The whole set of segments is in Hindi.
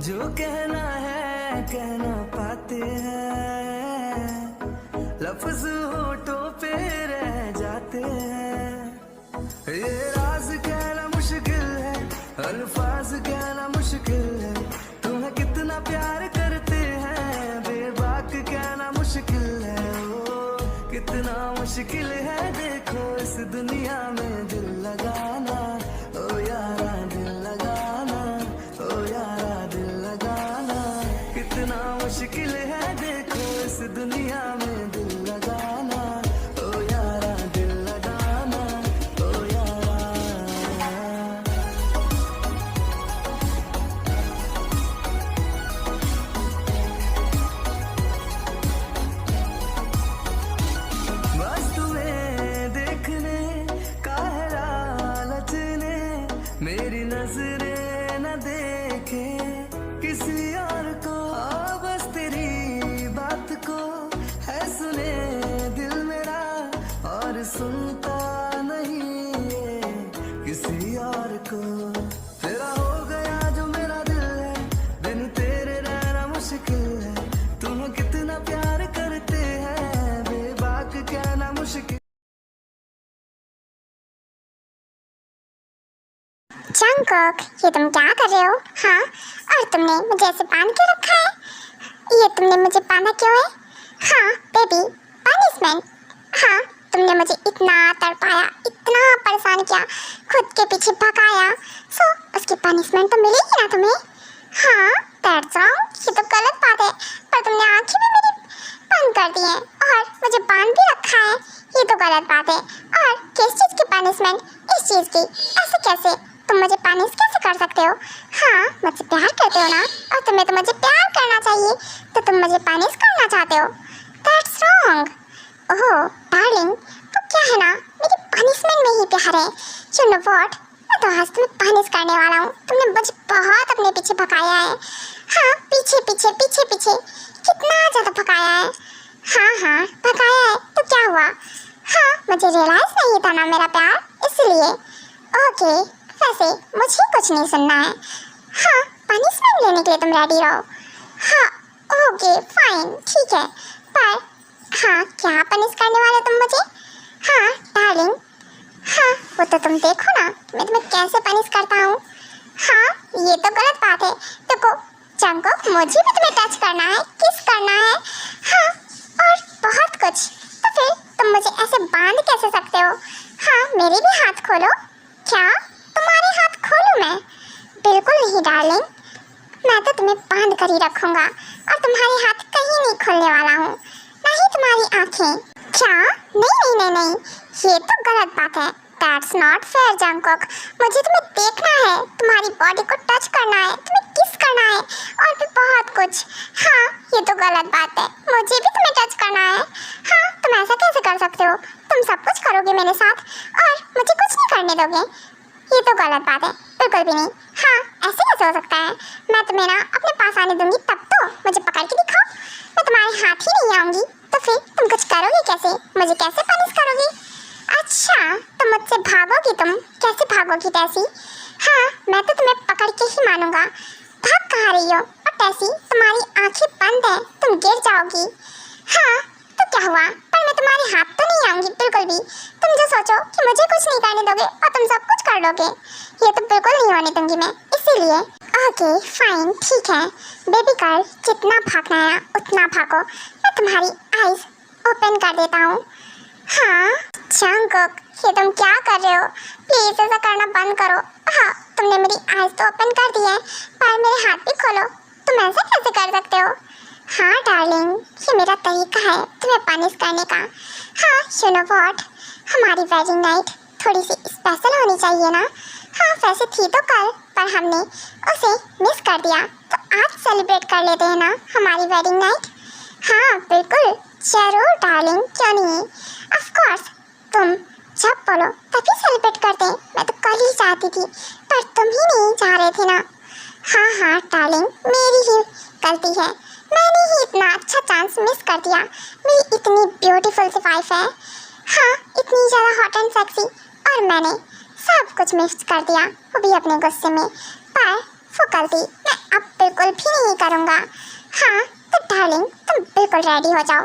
जो कहना है कहना पाते हैं, लफ्ज होठों पे रह जाते हैं। ये राज कहना मुश्किल है, अल्फाज कहना मुश्किल है। तुम्हें कितना प्यार करते हैं बेबाक कहना मुश्किल है। ओ कितना मुश्किल है देखो इस दुनिया में दिल लगाना। ओ यारा दिल लगाना, ओ यारा दिल लगाना। कितना मुश्किल है देखो इस दुनिया में दिल लगाना। ओ यारा दिल लगाना, ओ यारा। बस तुम्हें देखने का है लालच ने, मेरी नजरें न देखे किसी और को। बस तेरी बात को है सुने दिल मेरा, और सुनता नहीं ये किसी और को। तेरा हो गया जो मेरा दिल है, बिन तेरे रहना मुश्किल है। तुम्हें कितना प्यार करते हैं बेबाक कहना मुश्किल। जंगकुक, ये तुम क्या कर रहे हो? हाँ, और तुमने मुझे ऐसे बांध के रखा है। ये तुमने मुझे बांधा क्यों है? हाँ बेबी, पनिशमेंट। हाँ, तुमने मुझे इतना तड़पाया, इतना परेशान किया, खुद के पीछे भगाया, सो उसकी पनिशमेंट तो मिलेगी ना तुम्हें। हाँ, दैट्स रॉन्ग, ये तो गलत बात है। पर तुमने आंखें भी मेरी बंद कर दी हैं और मुझे बांध भी रखा है, ये तो गलत बात है। और किस चीज़ की पनिशमेंट? इस चीज़ की। ऐसे कैसे? तुम मुझे पनिश कैसे कर सकते हो? हाँ, मुझसे प्यार करते हो ना, और तुम्हें तो मुझे प्यार करना चाहिए, तो तुम मुझे पनिश करना चाहते हो। That's wrong. ओह डार्लिंग, तो क्या है ना, मेरी पनिशमेंट में ही प्यार है। यू नो व्हाट, मैं तो आज तुम्हें पनिश करने वाला हूँ। तुमने मुझे बहुत अपने पीछे भगाया है। हाँ, पीछे पीछे पीछे पीछे कितना ज़्यादा भगाया है। हाँ, भगाया है तो क्या हुआ? हाँ, मुझे रियलाइज़ नहीं था ना मेरा प्यार, इसलिए। ओके, वैसे मुझे कुछ नहीं सुनना है। हाँ, पनिशमेंट लेने के लिए तुम रेडी रहो। हाँ, ओके फाइन, ठीक है। पर हाँ, क्या पनिश करने वाले तुम मुझे? हाँ डार्लिंग, हाँ वो तो तुम देखो ना, मैं तुम्हें कैसे पनिश करता हूँ। हाँ, ये तो गलत बात है। देखो जंगकुक, मुझे भी तुम्हें टच करना है, किस करना है। हाँ, और बहुत कुछ। तो फिर तुम मुझे ऐसे बांध कैसे सकते हो? हाँ, मेरे भी हाथ खोलो। क्या तुम्हारे हाथ खोलूं मैं? बिल्कुल नहीं डार्लिंग, मैं तो तुम्हें बांध कर ही रखूंगा और तुम्हारे हाथ कहीं नहीं खोलने वाला हूँ, ना ही तुम्हारी आंखें। क्या? नहीं, ये तो गलत बात है। दैट्स नॉट फेयर जंगकुक, मुझे तुम्हें देखना है, तुम्हारी बॉडी को टच करना है, तुम्हें किस करना है, और भी बहुत कुछ। हाँ, ये तो गलत बात है, मुझे भी तुम्हें टच करना है। हाँ, तुम ऐसा कैसे कर सकते हो? तुम सब कुछ करोगे मेरे साथ और मुझे कुछ नहीं करने दोगे? ये तो गलत बात है, बिल्कुल भी नहीं। हाँ, ऐसे कैसे हो सकता है? मैं तुम्हें ना अपने पास आने दूंगी, तब तो मुझे पकड़ के दिखाओ। मैं तुम्हारे हाथ ही नहीं आऊँगी, तो फिर तुम कुछ करोगे कैसे? मुझे कैसे पनिश करोगे? अच्छा, तो मुझसे भागोगी तुम? कैसे भागोगी टैसी? हाँ, मैं तो तुम्हें पकड़ के ही मानूंगा। भाग कहाँ रही हो? और टैसी, तुम्हारी आंखें बंद हैं, तुम गिर जाओगी। हाँ, तो क्या हुआ? पर मैं तुम्हारे हाथ तो नहीं आऊँगी बिल्कुल भी। तुम जो सोचो कि मुझे कुछ नहीं करने दोगे और तुम सब कुछ कर लोगे, ये तो बिल्कुल नहीं होने दूंगी मैं, इसीलिए। ओके फाइन, ठीक है बेबी गर्ल, जितना भागना है उतना भागो, मैं तुम्हारी आईज ओपन कर देता हूँ। हाँ जंगकुक, ये तुम क्या कर रहे हो? प्लीज ऐसा करना बंद करो। हाँ, तुमने मेरी आईज तो ओपन कर दी है, पर मेरे हाथ भी खोलो। तुम ऐसा कैसे कर सकते हो? हाँ डार्लिंग, ये मेरा तरीका है तुम्हें पनिश करने का। हाँ, यू नो व्हाट, हमारी वेडिंग नाइट थोड़ी सी स्पेशल होनी चाहिए ना। हाँ, वैसे थी तो कल, पर हमने उसे मिस कर दिया, तो आज सेलिब्रेट कर लेते हैं ना हमारी वेडिंग नाइट। हाँ बिल्कुल, जरूर डार्लिंग, क्यों नहीं। ऑफ कोर्स, तुम जब बोलो तभी सेलिब्रेट करते हैं। मैं तो कल ही चाहती थी, पर तुम ही नहीं चाह रहे थे ना। हाँ डार्लिंग, मेरी ही गलती है, मैंने ही इतना अच्छा चांस मिस कर दिया। मेरी इतनी ब्यूटीफुल सी वाइफ है, हाँ इतनी ज़्यादा हॉट एंड सेक्सी, और मैंने सब कुछ मिस कर दिया, वो भी अपने गुस्से में। पर वो गलती मैं अब बिल्कुल भी नहीं करूँगा। हाँ तो डार्लिंग तुम बिल्कुल रेडी हो जाओ।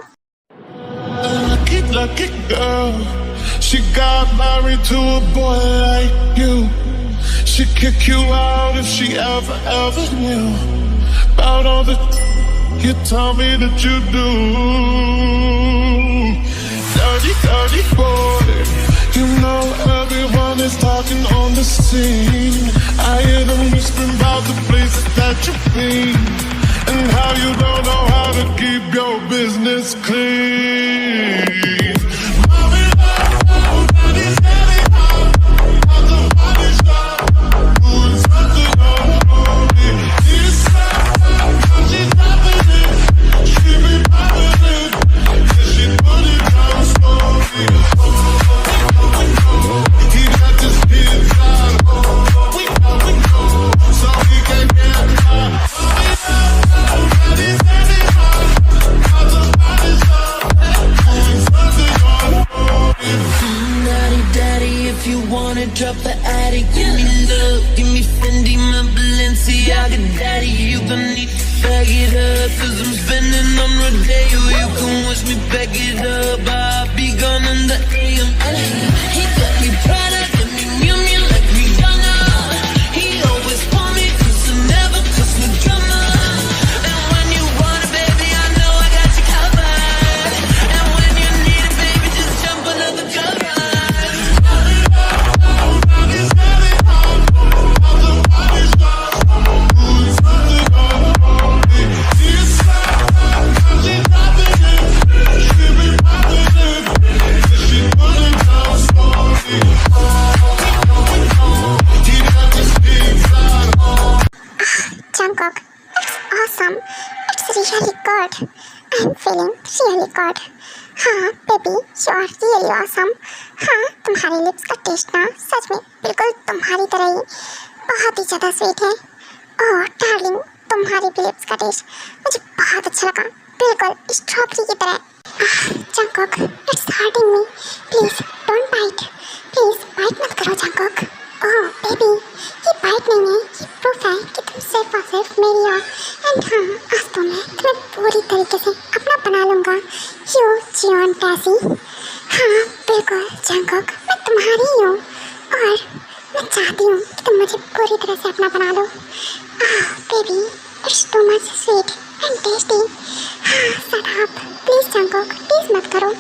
Lucky, lucky girl. She got married to a boy like you. She'd kick you out if she ever knew about all the you tell me that you do. Dirty, dirty boy. You know everyone is talking on the scene. I hear them whispering about the places that you've been and how you don't know how to keep your business clean. Drop the attic, give me love, give me Fendi, my Balenciaga daddy. You gon' need to bag it up, cause I'm spending on Rodeo. You can wish me back it up, I'll be gone in the AM. He got me Prada, got me Miu Miu like Rihanna. He always want me, cause I never cause no drama. And when you want it, baby, I know I got you covered. And when you need it, baby, just jump under the covers. Jungkook, it's awesome. It's really good. I'm feeling really good. हाँ baby, you are really awesome. हाँ तुम्हारी लिप्स का टेस्ट ना सच में बिल्कुल तुम्हारी तरह ही बहुत ही ज़्यादा स्वीट है। ओह डार्लिंग, तुम्हारी भी लिप्स का टेस्ट मुझे बहुत अच्छा लगा, बिल्कुल स्ट्रॉबेरी की तरह। Jungkook, it's hurting me. Please don't bite. Please bite मत करो जंगकुक। ओह बेबी, ये बाइट नहीं है, ये प्रूफ है कि तुम सिर्फ और सिर्फ मेरी हो। एंड हाँ, आज तो मैं तुम्हें पूरी तरीके से अपना बना लूँगा। यू जियोन टैसी। हाँ बिल्कुल जंगकुक, मैं तुम्हारी ही हूँ और मैं चाहती हूँ कि तुम मुझे पूरी तरह से अपना बना लो। Baby, it's too much sweet and tasty. हाँ shut up please Jungkook, please मत करो।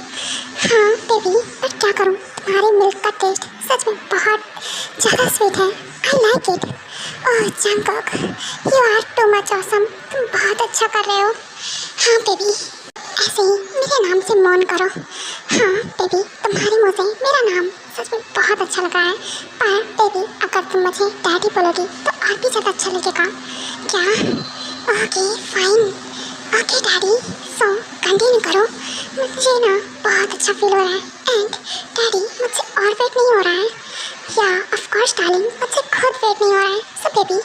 हाँ बेबी, मैं क्या करूँ, तुम्हारी मिल्क का टेस्ट सच में बहुत ज़्यादा स्वीट है। I like it. Oh Jungkook, you are too much awesome. तुम बहुत अच्छा कर रहे हो। हाँ बेबी, ऐसे ही मेरे नाम से मौन करो। हाँ बेबी, तुम्हारे मुँह से मेरा नाम सच में बहुत अच्छा लगा है। पर बेबी, अगर तुम मुझे डैडी बोलोगी तो और भी ज़्यादा अच्छा लगेगा। क्या? Okay fine, okay daddy. So continue करो। मुझे ना बहुत अच्छा फील हो रहा है। एंड डैडी, मुझसे और वेट नहीं हो रहा है। या ऑफ कोर्स डार्लिंग, मुझसे खुद वेट नहीं हो रहा है। So baby,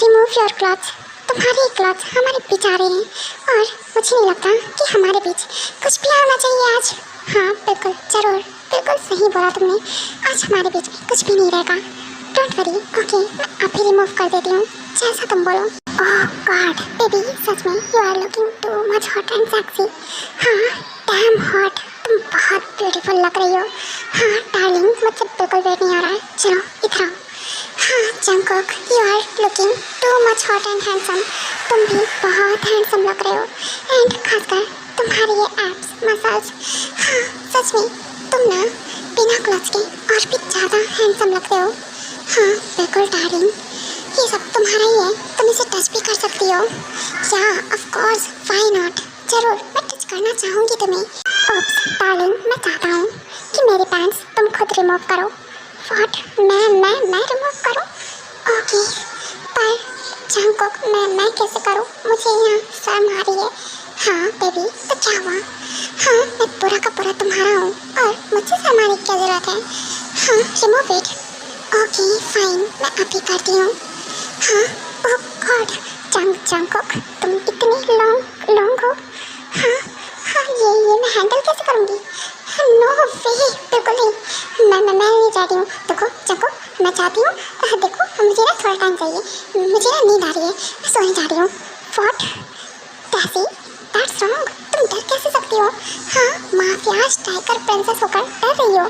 remove your clothes. तुम्हारे क्लॉथ्स हमारे बीच आ रहे हैं और मुझे नहीं लगता कि हमारे बीच कुछ भी आना चाहिए आज। हाँ बिल्कुल, ज़रूर, बिल्कुल सही बोला तुमने। आज हमारे बीच कुछ भी नहीं रहेगा। डोंट वरी, ओके मैं अभी रिमूव कर देती हूँ, जैसा तुम बोलो। ओह गॉड बेबी, सच में you are looking too much hot and sexy. हाँ डैम हॉट, तुम बहुत ब्यूटीफुल लग रही हो। हाँ डार्लिंग, मुझसे बिल्कुल वेट नहीं आ रहा है। चलो इधर आओ। हाँ Jungkook, you are looking too much hot and handsome. तुम भी बहुत हैंडसम लग रहे हो। एंड खासकर तुम्हारे ये एब्स मसाज। हाँ सच में तुम ना बिना क्लॉथ्स के और भी ज़्यादा हैंडसम लगते हो। हाँ बिल्कुल डार्लिंग, ये सब तुम्हारा ही है, तुम इसे टच भी कर सकती हो। या ऑफ कोर्स, व्हाई नॉट, ज़रूर मैं टच करना चाहूँगी तुम्हें। ओप्स डार्लिंग, मैं चाहता हूँ कि मेरे पैंट्स तुम खुद रिमूव करो। व्हाट, मैं रिमूव करूँ? ओके, पर जंगकुक, मैं कैसे करूँ? मुझे यहाँ शर्म आ रही है। हाँ बेबी, तो क्या हुआ? हाँ मैं पूरा का पूरा तुम्हारा हूँ और मुझसे शर्म आने की क्या ज़रूरत है? हाँ रिमूव इट। ओके फाइन, मैं अभी करती हूँ। हाँ ओह गॉड, जंगकुक तुम इतनी लॉन्ग हो। हाँ ये मैं हैंडल कैसे करूँगी? नो वे, बिल्कुल नहीं, मैं नहीं चाहती हूँ। देखो जंगकुक, मैं चाहती हूँ देखो मुझे ना थोड़ा टाइम चाहिए, मुझे ना नींद आ रही है, मैं सोने जा रही हूँ। व्हाट टेसी, दैट्स रॉन्ग, तुम डर कैसे सकती हो? हाँ, माफिया टाइगर प्रिंसेस होकर डर रही हो?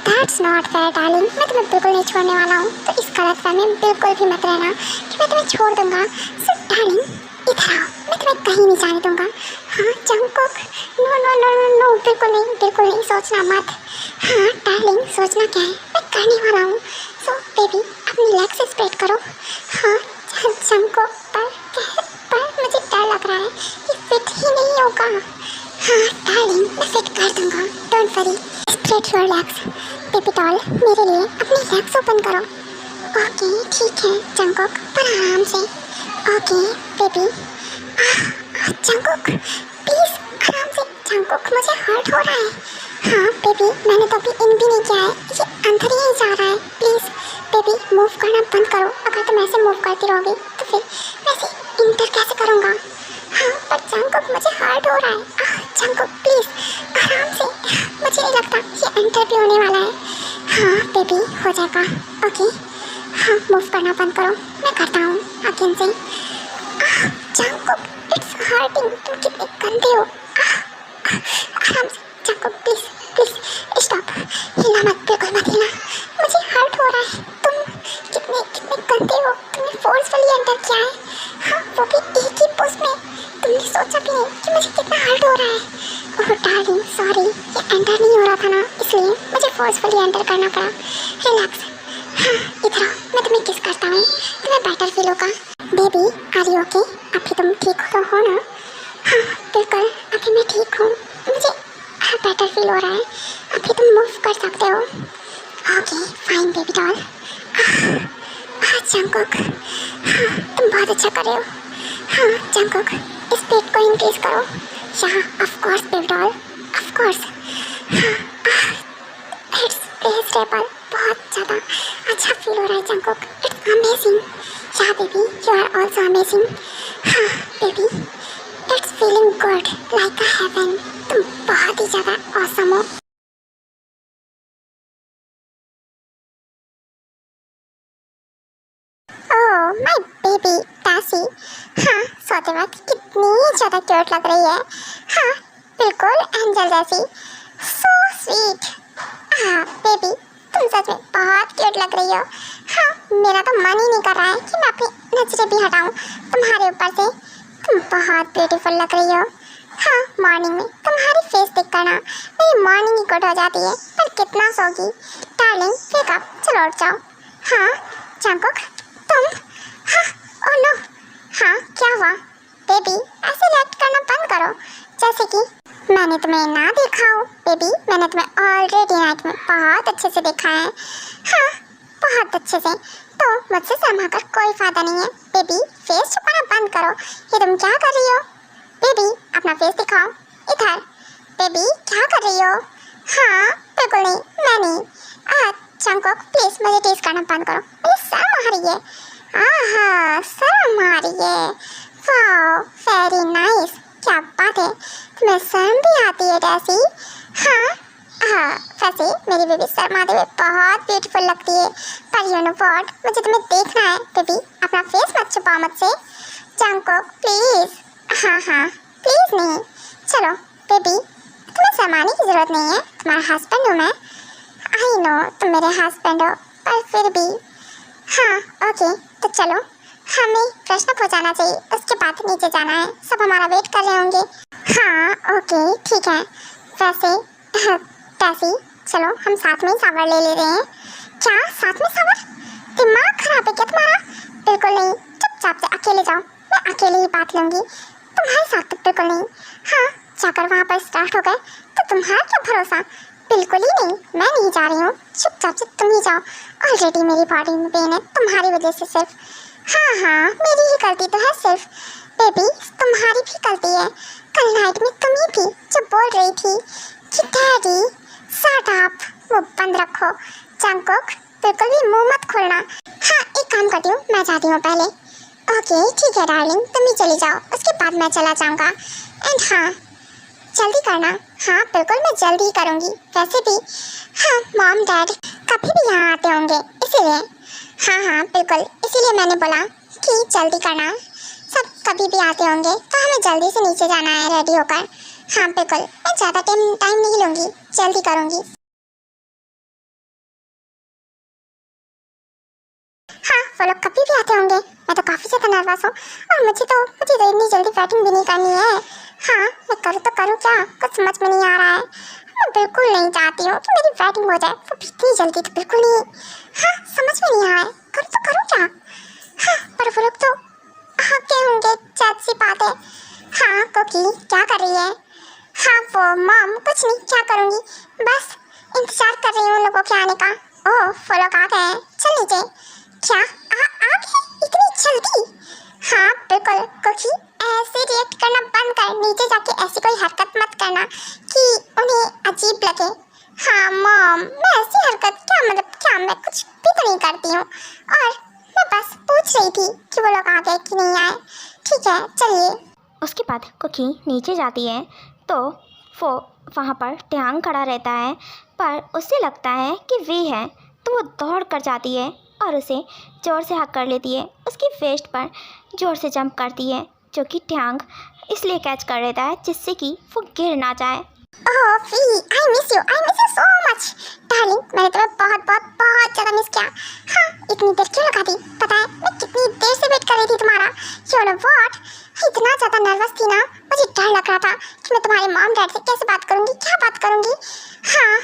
दैट्स नॉट फेयर डार्लिंग, मैं तुम्हें बिल्कुल नहीं छोड़ने वाला हूँ, तो इस गलतफहमी में बिल्कुल भी मत रहना कि मैं तुम्हें छोड़ दूंगा। सो डार्लिंग इधर आओ, मैं तुम्हें कहीं नहीं जाने दूंगा। हाँ Jungkook, no no no no no, बिल्कुल नहीं, सोचना मत। हाँ डार्लिंग, सोचना क्या है, मैं करने वाला हूँ। सो बेबी अपनी लेग्स स्प्रेड करो। हाँ जंगकुक, पर मुझे डर लग रहा है, ये फिट ही नहीं होगा। हाँ डार्लिंग, मैं फिट कर दूंगा, don't worry. Spread your legs. Baby doll, मेरे लिए अपनी लेग्स ओपन करो। ओके ठीक है जंगकुक, पर आराम से। Okay baby. जंगकुक प्लीज आराम से। जंगकुक मुझे हर्ट हो रहा है। हाँ बेबी, मैंने तो अभी इन भी नहीं किया है, ये अंदर ही जा रहा है। प्लीज बेबी मूव करना बंद करो, अगर तुम ऐसे मूव करती रहोगी तो फिर वैसे इंटर कैसे करूँगा? हाँ पर जंगकुक मुझे हर्ट हो रहा है। जंगकुक प्लीज आराम से, मुझे नहीं लगता ये एंटर भी होने वाला है। हाँ बेबी हो जाएगा। ओके हाँ मूव करना बंद करो, मैं करता हूँ अगेन से। जंगकुक इट्स हर्टिंग, तुम कितने गंदे हो। आराम से जंगकुक, प्लीज प्लीज स्टॉप, हिलना मत, बिल्कुल मत हिलना, मुझे हर्ट हो रहा है। तुम कितने गंदे हो, तुमने फोर्सफुली एंटर किया है। हाँ वो भी एक ही पुश में, तुमने सोचा भी नहीं कि मुझे कितना हर्ट हो रहा है। ओह डार्लिंग सॉरी, ये एंटर नहीं हो रहा था ना, इसलिए मुझे फोर्सफुली एंटर करना पड़ा। रिलैक्स। हाँ इधर आओ, मैं तुम्हें किस करता हूँ, तुम्हें बेटर फील होगा। Baby are you okay? अभी तुम ठीक हो ना? हाँ बिल्कुल, अभी मैं ठीक हूँ, मुझे बेटर फील हो रहा है, अभी तुम मूव कर सकते हो। Okay fine baby doll. Jungkook हाँ तुम बहुत अच्छा कर रहे हो। हाँ जंगकुक स्पीड को इंक्रीज करो। यहाँ of course baby doll, of course. हाँ इट्स प्लेजेबल, बहुत ज़्यादा अच्छा फील हो रहा है Jungkook, it's amazing. Yeah baby you are also amazing. हाँ baby it's feeling good like a heaven, तुम बहुत ही ज़्यादा ऑसम हो। ओह माय बेबी टेसी, हाँ सोते वक्त कितनी ज़्यादा क्यूट लग रही है। हाँ बिल्कुल एंजल जैसी, सो स्वीट। हाँ बेबी तुम सच में बहुत क्यूट लग रही हो। हाँ मेरा तो मन ही नहीं कर रहा है कि मैं अपनी नजरें भी हटाऊं तुम्हारे ऊपर से, तुम बहुत ब्यूटीफुल लग रही हो। हाँ मॉर्निंग में तुम्हारी फेस देख कर ना मेरी मॉर्निंग ही गुड हो जाती है, पर कितना सोगी डार्लिंग, वेक अप, चलो उठ जाओ। हाँ जंगकुक तुम, हाँ ओह नो, हाँ क्या हुआ? बेबी ऐसे रिएक्ट करना बंद करो जैसे कि मैंने तुम्हें ना देखा हो। बेबी मैंने तुम्हें ऑलरेडी नाइट में बहुत अच्छे से देखा है। हाँ बहुत अच्छे से, तो मुझसे शर्मा कर कोई फायदा नहीं है। बेबी फेस छुपाना बंद करो, ये तुम क्या कर रही हो? बेबी अपना फेस दिखाओ इधर। बेबी क्या कर रही हो? हाँ बिल्कुल नहीं, मैं नहीं। जंगकुक प्लीज मुझे टीज करना बंद करो, मुझे शर्म आ रही है। आहा शर्म आ रही है, वाओ वेरी नाइस, क्या बात है, तुम्हें शर्म भी आती है टेसी। हाँ वैसे मेरी बेबी शर्माते हुए बहुत ब्यूटीफुल लगती है, पर यू नो व्हाट, मुझे तुम्हें देखना है। बेबी अपना फेस मत छुपाओ मुझसे। Jungkook please. हाँ प्लीज नहीं, चलो बेबी तुम्हें शर्माने की जरूरत नहीं है, तुम्हारा हस्बैंड हूँ मैं। आई नो तुम मेरे हस्बैंड हो, पर फिर भी। हाँ ओके तो चलो, हमें फ्रेश अप हो जाना चाहिए, उसके बाद नीचे जाना है, सब हमारा वेट कर रहे होंगे। हाँ ओके ठीक है। वैसे टेसी चलो हम साथ में ही शावर ले ले रहे हैं। क्या साथ में शावर? दिमाग खराब है क्या तुम्हारा? बिल्कुल नहीं, चुपचाप से अकेले जाओ, मैं अकेले ही बात लूँगी, तुम्हारे साथ तो बिल्कुल नहीं। हाँ जाकर वहाँ पर स्टार्ट हो गए तो तुम्हारा क्या भरोसा? बिल्कुल ही नहीं, मैं नहीं जा रही हूँ, चुपचाप से तुम ही जाओ, ऑलरेडी मेरी बॉडी में पेन है तुम्हारी वजह से सिर्फ। हाँ मेरी ही गलती तो है सिर्फ। बेबी तुम्हारी भी गलती है, कल नाइट में तुम ही थी जो बोल रही थी कि डैडी शट अप, मुंह बंद रखो। जंगकुक बिल्कुल भी मुंह मत खोलना। हाँ एक काम करती हूँ, मैं जाती हूँ पहले। ओके ठीक है डार्लिंग, तुम ही चली जाओ, उसके बाद मैं चला जाऊँगा। एंड हाँ जल्दी करना। हाँ बिल्कुल मैं जल्दी ही करूँगी, वैसे भी हाँ मॉम डैड कभी भी यहाँ आते होंगे इसीलिए। हाँ हाँ बिल्कुल, इसीलिए मैंने बोला कि जल्दी करना, सब कभी भी आते होंगे तो हमें जल्दी से नीचे जाना है रेडी होकर। हाँ बिल्कुल, मैं ज़्यादा टाइम नहीं लूँगी, जल्दी करूँगी। हाँ वो लोग कभी भी आते होंगे, मैं तो काफ़ी ज़्यादा नर्वस हूँ और मुझे तो इतनी जल्दी बैटिंग भी नहीं करनी है। हाँ मैं करूँ तो करूँ क्या, कुछ समझ में नहीं आ रहा है। मैं बिल्कुल नहीं चाहती हूँ कि मेरी बैटिंग हो जाए, वो भी इतनी जल्दी तो बिल्कुल नहीं। हाँ समझ में नहीं आ रहा है, करूँ तो करूँ क्या। हाँ पर वो लोग तो आते होंगे, जज सी बात है। हाँ कोकी क्या कर रही है। हाँ वो मॉम कुछ नहीं, क्या करूँगी, बस इंतजार कर रही हूँ उन लोगों के आने का। ओह वो लोग आ गए हैं, चल नीचे। क्या आ गए इतनी जल्दी। हाँ बिल्कुल कोकी, ऐसे रिएक्ट करना बंद कर, नीचे जाके ऐसी कोई हरकत मत करना कि उन्हें अजीब लगे। हाँ मॉम मैं ऐसी हरकत क्या, मतलब क्या, मैं कुछ भी तो नहीं करती हूँ, और मैं बस पूछ रही थी कि वो लोग आ गए कि नहीं आए। ठीक है चलिए। उसके बाद कुकी नीचे जाती है तो वो वहाँ पर ट्यांग खड़ा रहता है, पर उसे लगता है कि वी है, तो वो दौड़ कर जाती है और उसे ज़ोर से हक कर लेती है, उसकी वेस्ट पर ज़ोर से जंप करती है, जो कि ट्यांग इसलिए कैच कर लेता है जिससे कि वो गिर ना जाए। Oh V, I miss you so much darling, मैंने तुम्हें बहुत ज़्यादा मिस किया। हाँ इतनी देर क्यों लगा दी, पता है मैं कितनी देर से वेट कर रही थी तुम्हारा। यू नो व्हाट, इतना ज़्यादा नर्वस थी ना, मुझे डर लग रहा था कि मैं तुम्हारे मॉम डैड से कैसे बात करूँगी, क्या बात करूँगी। हाँ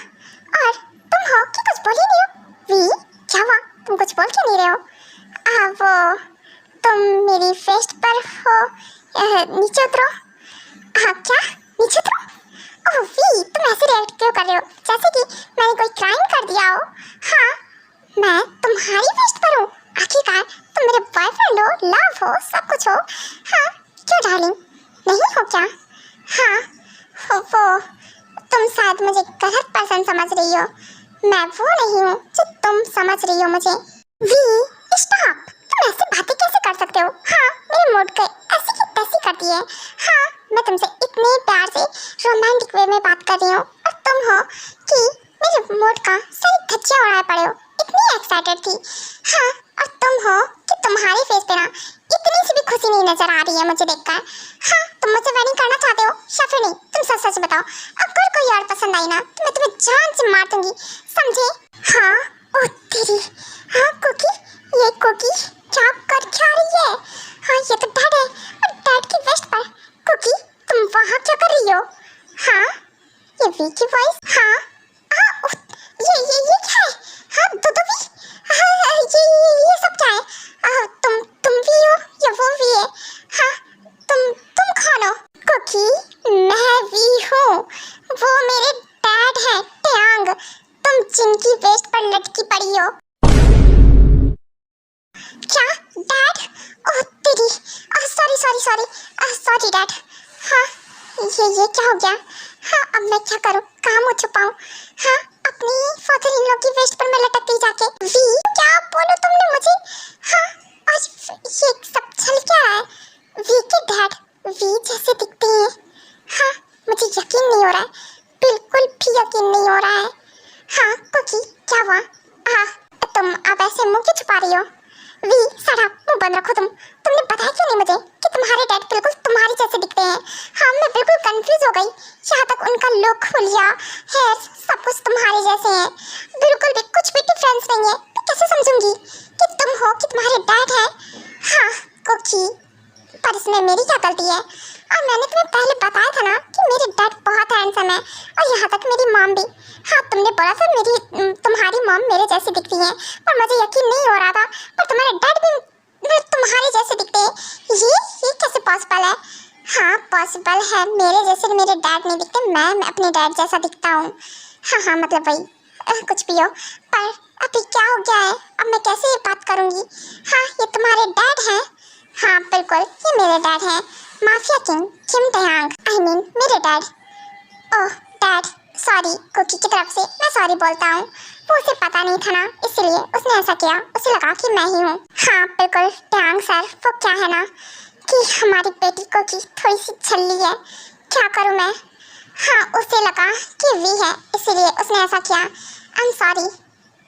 और तुम हो कि कुछ बोल ही नहीं हो। वी क्या हुआ, तुम कुछ बोल क्यों नहीं रहे हो। वो तुम मेरी फेस्ट पर हो, नीचे उतरो। हाँ क्या, नीचे उतरो। ओह वी तुम ऐसे रिएक्ट क्यों कर रहे हो जैसे कि मैंने कोई क्राइम कर दिया हो। हाँ मैं तुम्हारी फेस्ट पर हूँ, आखिरकार तुम मेरे बॉयफ्रेंड हो, लव हो, सब कुछ हो। हाँ क्यों डार्लिंग, नहीं हो क्या। हाँ वो तुम शायद मुझे गलत पर्सन समझ रही हो, मैं वो नहीं हूँ जो तुम समझ रही हो मुझे। वी स्टॉप, तुम ऐसी बातें कैसे कर सकते हो। हाँ मेरे मूड को ऐसी की तैसी कर दी है। हाँ मैं तुमसे इतने प्यार से रोमांटिक वे में बात कर रही हूँ और तुम हो कि मेरे मूड का सारी धज्जियाँ उड़ाए पड़े हो, इतनी एक्साइटेड थी। हाँ और तुम हो कि तुम्हारी फेस पे ना इतनी सी भी खुशी नहीं नजर आ रही है मुझे देखकर। हाँ तुम मुझसे वेडिंग करना चाहते हो या फिर नहीं, तुम सच सच बताओ। अगर कोई और पसंद आई ना तो मैं तुम्हें जान से मार दूंगी, समझे। हाँ ओ तेरी, हाँ कुकी, ये कुकी क्या कर क्या रही है। हाँ ये तो डैड है और डैड की वेस्ट पर। कुकी तुम वहाँ क्या कर रही हो। हाँ ये वी की वॉइस। हाँ हाँ ये क्या है। हाँ दो भी। हाँ ये सब क्या है। तुम भी हो या वो भी है। हाँ तुम कौन हो। कुकी मैं भी हूँ, वो मेरे डैड हैं ट्यांग, तुम जिनकी वेस्ट पर लटकी पड़ी हो। क्या डैड, ओह तेरी, सॉरी डैड। हाँ ये क्या हो गया। हाँ अब मैं क्या करूँ, कहाँ मुँह छुपाऊँ। हाँ अपनी फादर इन लॉ की वेस्ट पर मैं लटक गई जाके। वी क्या बोलो तुमने मुझे। हाँ आज ये सब चल क्या रहा है। वी के डैड वी जैसे दिखते हैं। हाँ मुझे यकीन नहीं हो रहा है, बिल्कुल भी यकीन नहीं हो रहा है। हाँ कुकी क्या हुआ। हाँ तुम अब ऐसे मुँह क्यों छुपा रही हो। वी सारा मुँह बंद रखो। तुमने बताया क्यों नहीं मुझे कि तुम्हारे डैड बिल्कुल तुम्हारी जैसे दिखते हैं। हाँ मैं बिल्कुल कंफ्यूज हो गई, यहाँ तक उनका लुक, हुलिया, हेयर सब कुछ तुम्हारे जैसे हैं, बिल्कुल भी कुछ भी डिफरेंस नहीं है। मैं कैसे समझूंगी कि तुम हो कि तुम्हारे डैड हैं। हाँ कुकी पर इसमें मेरी क्या गलती है। और मैंने तुम्हें पहले बताया था ना कि मेरे डैड बहुत हैंडसम है और यहाँ तक मेरी मॉम भी। हाँ तुमने बोला था तुम्हारी मॉम मेरे जैसी दिखती है, पर मुझे यकीन नहीं हो रहा था। पर तुम्हारे डैड भी तुम्हारे जैसे दिखते हैं, ये कैसे पॉसिबल है। हाँ पॉसिबल है, मेरे जैसे मेरे डैड नहीं दिखते, मैं अपने डैड जैसा दिखता हूँ। हाँ मतलब वही कुछ भी हो, पर अभी क्या हो गया है, अब मैं कैसे ये बात करूँगी। हाँ ये तुम्हारे डैड हैं। हाँ बिल्कुल ये मेरे डैड हैं, mafia king Kim Taeyang, I mean मेरे dad. Oh dad sorry, Kookie की तरफ से मैं सॉरी बोलता हूँ, वो उसे पता नहीं था ना इसलिए उसने ऐसा किया, उसे लगा कि मैं ही हूँ। हाँ बिल्कुल टयांग सर, वो क्या है ना कि हमारी बेटी कुकी थोड़ी सी छल्ली है, क्या करूँ मैं। हाँ उसे लगा कि वी है इसलिए उसने ऐसा किया। आई am sorry,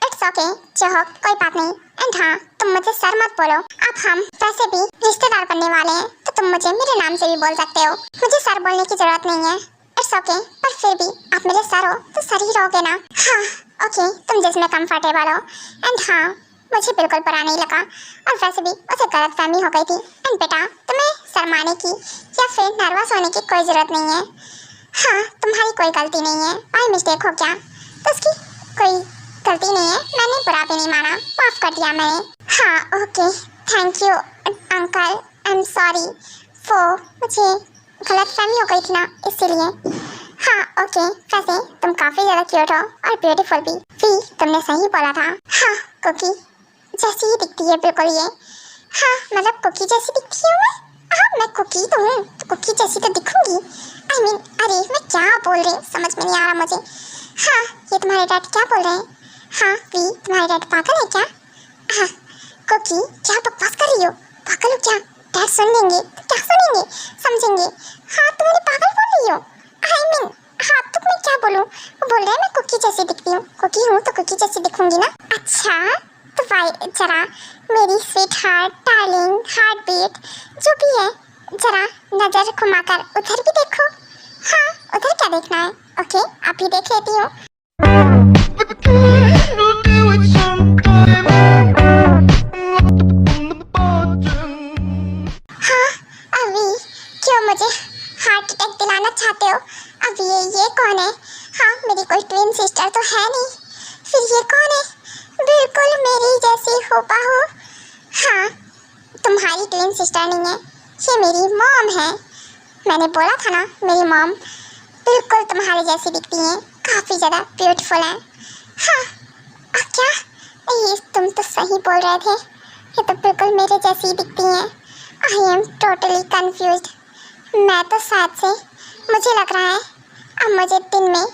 it's it's okay जो हो कोई बात नहीं। एंड हाँ, तुम मुझे सर मत बोलो। अब हम वैसे भी रिश्तेदार बनने वाले हैं तो तुम मुझे मेरे नाम से भी बोल सकते हो, मुझे सर बोलने की जरूरत नहीं है। इट्स ओके, पर फिर भी आप मेरे सर हो तो सर ही रहोगे ना। हाँ ओके, तुम जिसमें कंफर्टेबल हो। एंड हाँ, मुझे बिल्कुल बुरा नहीं लगा और वैसे भी उसे गलतफहमी हो गई थी। एंड बेटा, तुम्हें शर्माने की या फिर नर्वस होने की कोई ज़रूरत नहीं है। हाँ, तुम्हारी कोई गलती नहीं है। बाय मिस्टेक हो क्या तो उसकी कोई गलती नहीं है, मैंने बुरा भी नहीं माना, माफ़ कर दिया मैंने। हाँ okay, thank you uncle, I am sorry for, मुझे गलतफहमी हो गई थी ना इसीलिए। हाँ ओके, वैसे तुम काफ़ी ज़्यादा क्यूट हो और ब्यूटीफुल भी। तुमने सही बोला था। हाँ, कुकी जैसी ही दिखती है बिल्कुल ये। हाँ मतलब कुकी जैसी दिखती हूँ मैं। हाँ मैं कुकी तो हूँ, तो कुकी जैसी तो दिखूंगी। आई मीन अरे मैं क्या बोल रही हूँ समझ में नहीं आ रहा मुझे। हाँ ये तुम्हारे डैड क्या बोल रहे हैं? हाँ तुम्हारे डैड पागल है क्या? हाँ कुकी क्या बकवास कर रही हो, पागल हो क्या? डैड सुन लेंगे तो क्या सुनेंगे, समझेंगे। हाँ तुम मुझे पागल बोल रही हो। आई मीन हाँ तो मैं क्या बोलूँ, वो बोल रहे हैं मैं कुकी जैसी दिखती हूँ। कुकी हूँ तो कुकी जैसी दिखूंगी ना। अच्छा तो भाई जरा मेरी sweetheart darling heartbeat जो भी है जरा नज़र घुमाकर उधर भी देखो। हाँ उधर क्या देखना है? ओके आप ही देख लेती हूँ। हाँ अभी क्यों मुझे हार्ट अटैक दिलाना चाहते हो? अब ये कौन है? हाँ मेरी कोई ट्विन सिस्टर तो है नहीं, फिर ये कौन है? बिल्कुल मेरी जैसी हूबहू। हाँ तुम्हारी ट्विन सिस्टर नहीं है, ये मेरी मॉम है। मैंने बोला था ना मेरी मॉम बिल्कुल तुम्हारे जैसी दिखती हैं, काफ़ी ज़्यादा ब्यूटीफुल हैं। हाँ क्या ये तुम तो सही बोल रहे थे, ये तो बिल्कुल मेरे जैसी ही दिखती हैं। I am totally confused. मैं तो शायद से मुझे लग रहा है अब मुझे दिन में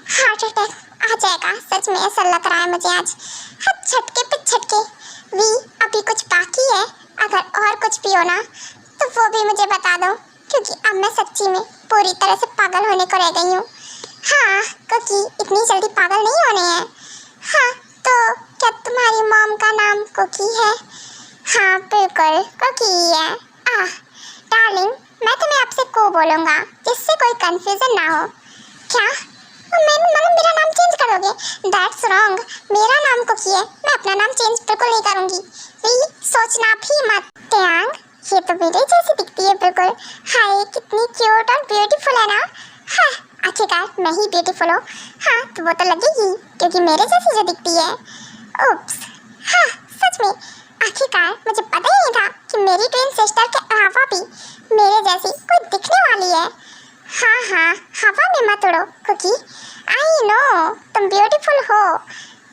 हार्ट अटैक आ जाएगा। सच में ऐसा लग रहा है मुझे आज। हाँ झटके पे झटके। अभी कुछ बाकी है, अगर और कुछ भी हो ना तो वो भी मुझे बता दो, क्योंकि अब मैं सच्ची में पूरी तरह से पागल होने को रह गई हूँ। हाँ क्योंकि इतनी जल्दी पागल नहीं होने हैं। हाँ तो क्या तुम्हारी मॉम का नाम कुकी है? हाँ बिल्कुल कुकी है। डार्लिंग मैं तुम्हें आपसे को बोलूँगा जिससे कोई कंफ्यूजन ना हो। क्या मतलब मेरा नाम चेंज करोगे? दैट्स रॉन्ग, मेरा नाम कुकी है, मैं अपना नाम चेंज बिल्कुल नहीं करूँगी। सोचना भी मत। ट्यांग ये तो मेरे जैसी दिखती है बिल्कुल। हाय कितनी क्यूट और ब्यूटीफुल है ना। हाँ आखिरकार मैं ही ब्यूटीफुल हूँ। हाँ तो वो तो लगेगी क्योंकि मेरे जैसी जो दिखती है। ओप्स हाँ सच में आखिरकार मुझे पता ही नहीं था कि मेरी ट्विन सिस्टर के अलावा भी मेरे जैसी कोई दिखने वाली है। हाँ हवा में मत उड़ो कुकी, आई नो तुम ब्यूटीफुल हो।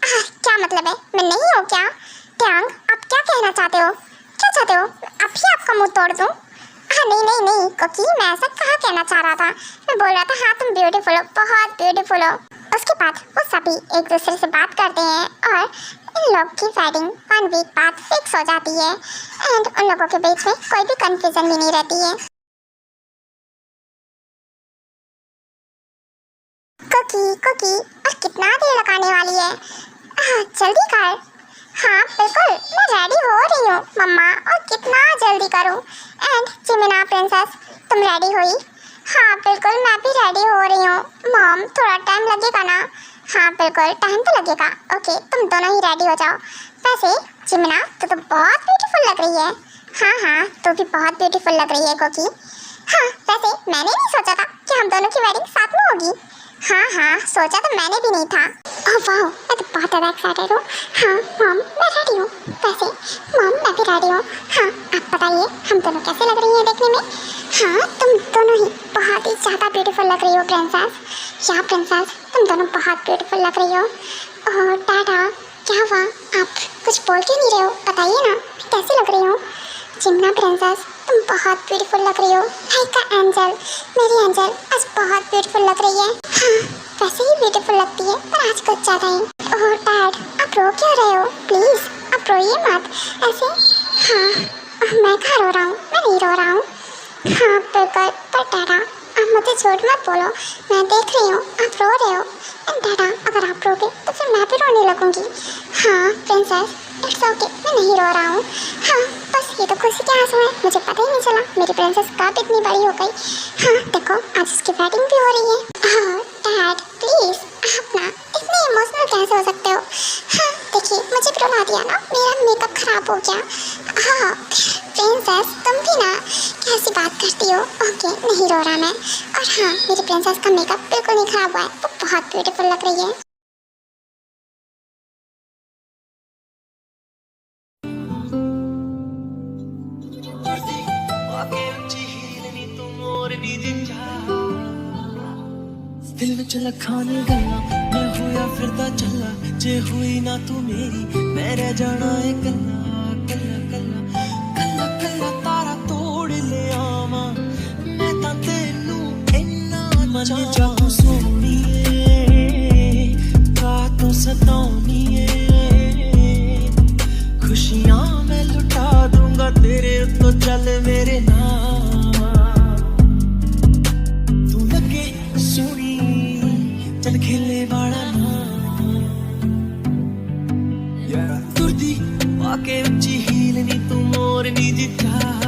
क्या मतलब है मैं नहीं हूँ क्या? ट्यांग आप क्या कहना चाहते हो? क्या चाहते हो अभी आपका मुंह तोड़ दूँ? हाँ नहीं कुकी मैं ऐसा कहाँ कहना चाह रहा था। मैं बोल रहा था हाँ तुम ब्यूटीफुल हो, बहुत ब्यूटीफुल हो। उसके बाद वो सभी एक दूसरे से बात करते हैं और इन लोग की वेडिंग 1 वीक बाद फिक्स हो जाती है। एंड उन लोगों के बीच में कोई भी कंफ्यूजन भी नहीं रहती है। कुकी और कितना देर लगाने वाली है? जल्दी कर। हाँ बिल्कुल मैं रेडी हो रही हूँ मम्मा, और कितना जल्दी करूँ। एंड जिमिना प्रिंसेस तुम रेडी हुई? हाँ बिल्कुल मैं भी रेडी हो रही हूँ मॉम, थोड़ा टाइम लगेगा ना? हाँ बिल्कुल टाइम तो लगेगा। ओके तुम दोनों ही रेडी हो जाओ। वैसे जिमिना तो बहुत ब्यूटीफुल लग रही है। हाँ तो भी बहुत ब्यूटीफुल लग रही है कुकी। हाँ वैसे मैंने नहीं सोचा था कि हम दोनों की वेडिंग साथ में होगी। हाँ सोचा तो मैंने भी नहीं था। ओह वाह मैं तो बहुत ज़्यादा एक्साइटेड हूँ। हाँ मॉम मैं रेडी हूँ। वैसे मॉम मैं भी रेडी हूँ। हाँ आप बताइए हम दोनों कैसे लग रही हैं देखने में? हाँ तुम दोनों ही बहुत ही ज़्यादा ब्यूटीफुल लग रही हो प्रिंसेस। या प्रिंसेस तुम दोनों बहुत ब्यूटीफुल लग रही हो। ओह डाडा क्या हुआ, आप कुछ बोल क्यों नहीं रहे हो? बताइए ना कैसे लग रही हो? जिमिना प्रिंसेस तुम बहुत ब्यूटीफुल लग रही हो। हाय का एंजल, मेरी एंजल आज बहुत ब्यूटीफुल लग रही है। हाँ वैसे ही ब्यूटीफुल लगती है पर आज कुछ ज़्यादा ही। ओह डैड आप रो क्यों रहे हो? प्लीज़ आप रोइए मत ऐसे। हाँ मैं कहाँ रो रहा हूँ, मैं नहीं रो रहा हूँ। हाँ बिल्कुल पर डैडा आप मुझे झूठ मत बोलो, मैं देख रही हूँ आप रो रहे हो। डैडा, अगर आप रोगे तो फिर मैं भी रोने लगूंगी। हाँ प्रिंसेस, इट्स ओके, मैं नहीं रो रहा हूँ। हाँ बस ये तो खुशी के आंसू हैं, मुझे पता ही नहीं चला मेरी प्रिंसेस कब इतनी बड़ी हो गई। हाँ देखो, आज उसकी वेडिंग भी हो रही है। हाँ डैड प्लीज़, आप ना इतने इमोशनल कैसे हो सकते हो। हाँ देखिए, मुझे भी रुला दिया ना, मेरा मेकअप खराब हो गया। हाँ प्रिंसेस, तुम भी ना कैसी बात करती हो। ओके, नहीं रो रहा मैं। और हाँ, मेरी प्रिंसेस का मेकअप बिल्कुल नहीं खराब हुआ है, वो बहुत ब्यूटीफुल लग रही है। दिल विच लखां नी गल्लां, मैं होया फिरदा चला, जे होई ना तू मेरी मैं रह जाना है कल्ला कल्ला कल्ला कल्ला कल्ला तारा तोड़ ले आवां मैं तां तैनू इन्ना चाहां सोहणीए रातों सताउणीए खुशियां मैं लुटा दूंगा तेरे उत्तों चल मेरे नाल तू लगे सोहणी चल खेले वाला ना तुरदी आके उच्ची हील नी तू मोरनी दी चाह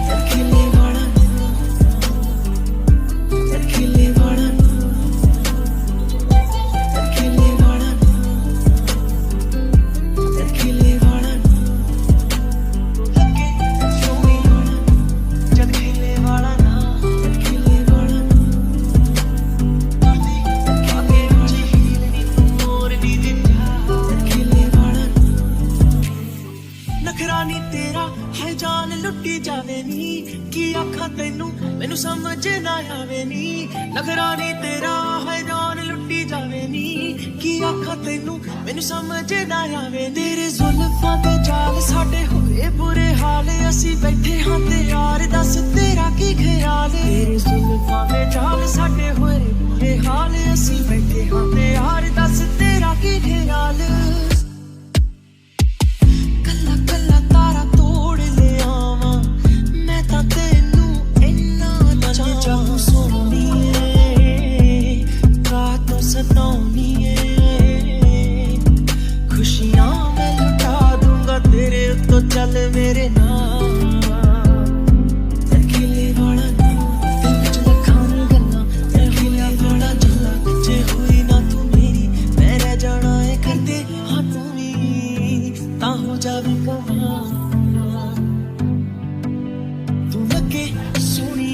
चल खेले वाला ना चल खेले वाला ना चल खेले वाला ना चल खेले वाला ना लगे सोहनी चल खेले वाला ना नखरानी तेरा है जान लुटी जावे नी की आखा तेनू मैनू समझ ना आवे नी नखरानी तेरा है जान लुटी जावे नी की आखा तेनू मैनू समझ ना आवे तेरे जुल्फां ते जाल साडे होए बुरे हाल असी बैठे हां ते यार दस तेरा की ख्याल तेरे जुल्फां ते जाल साडे होए बुरे हाल असी बैठे हां ते यार दस तेरा की ख्याल कल्ला कल्ला तारा तोड़ ले आवां मैं तां तैनू इन्ना चाहां सोहणीए रातों सताउणीए खुशियां मैं लुटा दूंगा तेरे उत्तों चल मेरे नाल चल खेले वाला ना दिल विच लखां नी गल्लां मैं होया बड़ा झल्ला जे होई ना तू मेरी मैं रह जाना है करदे हाँ तू भी तां हो जावे कमां तू लगे सोहणी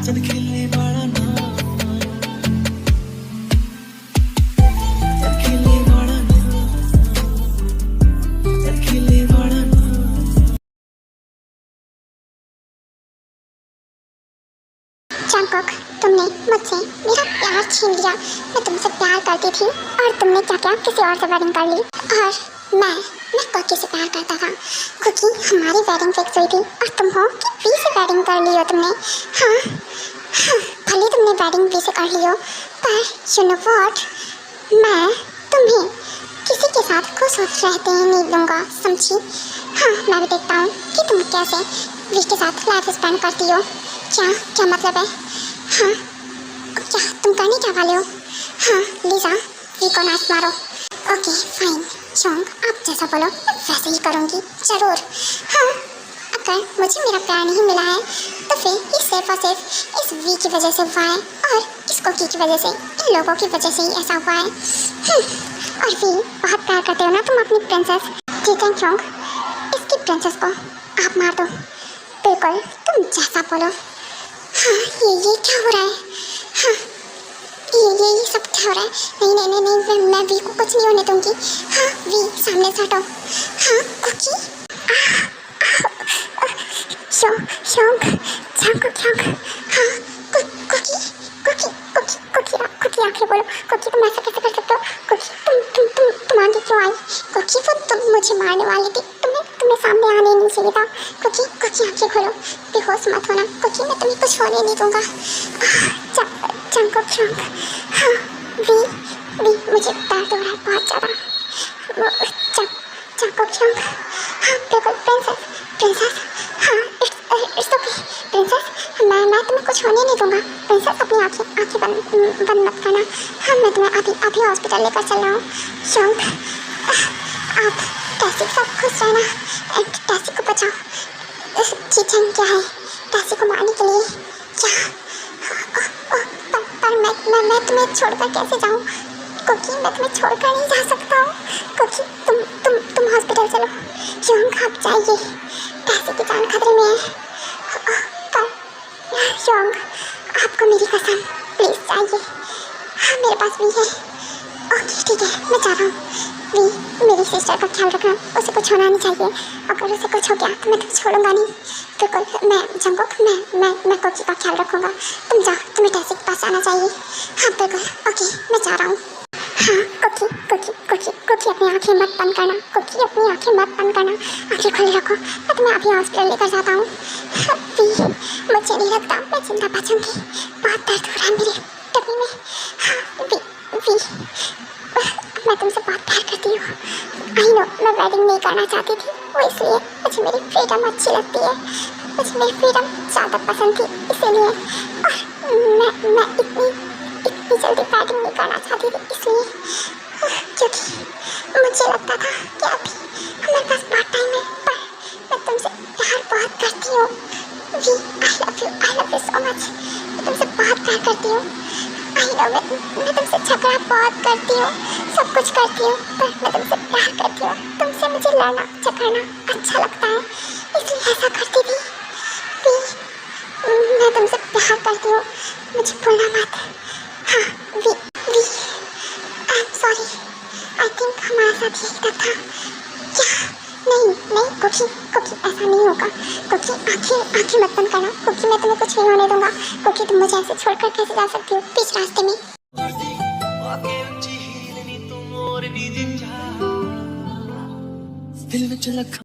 चल खेले वाला ना चल खेले वाला ना चल खेले वाला ना जंगकुक, तुमने मुझसे मेरा प्यार छीन लिया। मैं तुमसे प्यार करती थी और तुमने क्या किया, किसी और से वेडिंग कर ली। और मैं कुकी से प्यार करता था। कुकी, हमारी वेडिंग फिक्स हुई थी और तुम हो कि वी से वेडिंग कर ली हो तुमने। हाँ हाँ, भले तुमने वेडिंग वी से कर ली हो, पर यू नो व्हाट, मैं तुम्हें किसी के साथ खुश रहते ही नहीं दूंगा, समझी। हाँ, मैं भी देखता हूँ कि तुम कैसे वी के साथ लाइफ स्पेंड करती हो। क्या मतलब है? हाँ, क्या तुम करने क्या वाले हो? हाँ लीजा, वी को नाच मारो। ओके फाइन चोंग, आप जैसा बोलो मैं वैसे ही करूँगी, ज़रूर। हाँ, अगर मुझे मेरा प्यार नहीं मिला है तो फिर ये सिर्फ और सिर्फ इस वी की वजह से हुआ है और इस कुकी की वजह से, इन लोगों की वजह से ही ऐसा हुआ है। और वी, बहुत प्यार करते हो ना तुम अपनी प्रिंसेस। ठीक है चोंग, इसकी प्रिंसेस को आप मार दो, बिल्कुल तुम जैसा बोलो। हाँ ये क्या हो रहा है? हाँ ये सब क्या हो रहा है? नहीं, मैं वी को कुछ नहीं होने दूंगी। हाँ वी, सामने से हटो। हाँ कुकी, शोंग, हाँ कुकी आखिर बोलो। कुकी, तुम ऐसा कैसे कर सकते हो? कुकी, तुम आगे क्यों आई? कुकी, वो तुम मुझे मारने वाली थी, तुम्हें सामने आने नहीं चाहिए था। कुकी आंखें खोलो, बेहोश मत होना। कुकी, मैं तुम्हें कुछ होने नहीं दूंगा। जंगकुक, हाँ वी, मुझे दर्द हो रहा है बहुत ज़्यादा। जंगकुक, हाँ बिल्कुल प्रिंसेस, हाँ प्रिंसेस मैं तुम्हें कुछ होने नहीं दूंगा। प्रिंसेस अपनी आंखें बंद मत करना। हाँ मैं तुम्हें अभी हॉस्पिटल लेकर चल रहा हूँ। शोंग आप टैसी के साथ खुश रहना, टैसी को बचाओ। चीचेंग क्या है टैसी को मारने के लिए क्या? पर मैं तुम्हें छोड़कर कैसे जाऊँ? कुकी मैं तुम्हें छोड़कर नहीं जा सकता हूँ। कुकी तुम हॉस्पिटल चलो। शोंग आप जाइए, टैसी की जान खतरे में है। पर शोंग आपको मेरी कसम, प्लीज जाइए। हाँ मेरे पास भी है। ओके ठीक है मैं जा रहा हूँ। भी मेरी सिस्टर का ख्याल रखना, उसे कुछ होना नहीं चाहिए। अगर उसे कुछ हो गया तो मैं तुम्हें छोड़ूंगा नहीं। बिल्कुल मैं जंगुक मैं कोकी का ख्याल रखूंगा। तुम जाओ, तुम्हें टैसी के पास आना चाहिए। हाँ बिल्कुल ओके मैं जा रहा हूँ। हाँ कोकी अपनी आंखें मत बंद करना। कोकी अपनी आंखें मत बंद करना, आंखें खुली रखो। मैं तुम्हें अभी हॉस्पिटल लेकर जाता हूँ। मुझे नहीं लगता मैं जिंदा बचूंगी, बहुत दर्द हो रहा है मेरे टमी में। हाँ वी मैं तुमसे बहुत प्यार करती हूँ। आई नो मैं वेडिंग नहीं करना चाहती थी, वो इसलिए मुझे मेरी फ्रीडम अच्छी लगती है। मुझे मेरी फ्रीडम ज़्यादा पसंद थी इसीलिए। और मैं इतनी जल्दी वेडिंग नहीं करना चाहती थी इसलिए, क्योंकि मुझे लगता था कि अभी हमारे पास बहुत टाइम है। पर मैं तुमसे प्यार बहुत करती हूँ V. I love you so much. मैं तुमसे बहुत प्यार करती हूँ। आई नो मैं तुमसे झगड़ा बहुत करती हूँ, सब कुछ करती हूँ, पर मैं तुमसे प्यार करती हूँ। तुमसे मुझे लड़ना झगड़ना अच्छा लगता है इसलिए ऐसा करती थी वी। मैं तुमसे प्यार करती हूँ, मुझे भूलना मत। हाँ V I am sorry. I think हमारे साथ यही तक था क्या? नहीं कुकी ऐसा नहीं होगा। कुकी आंखें मत बंद करना। कुकी मैं तुम्हें कुछ नहीं होने दूंगा। कुकी तुम मुझे ऐसे छोड़कर कैसे जा सकती हो बीच रास्ते में? दिल में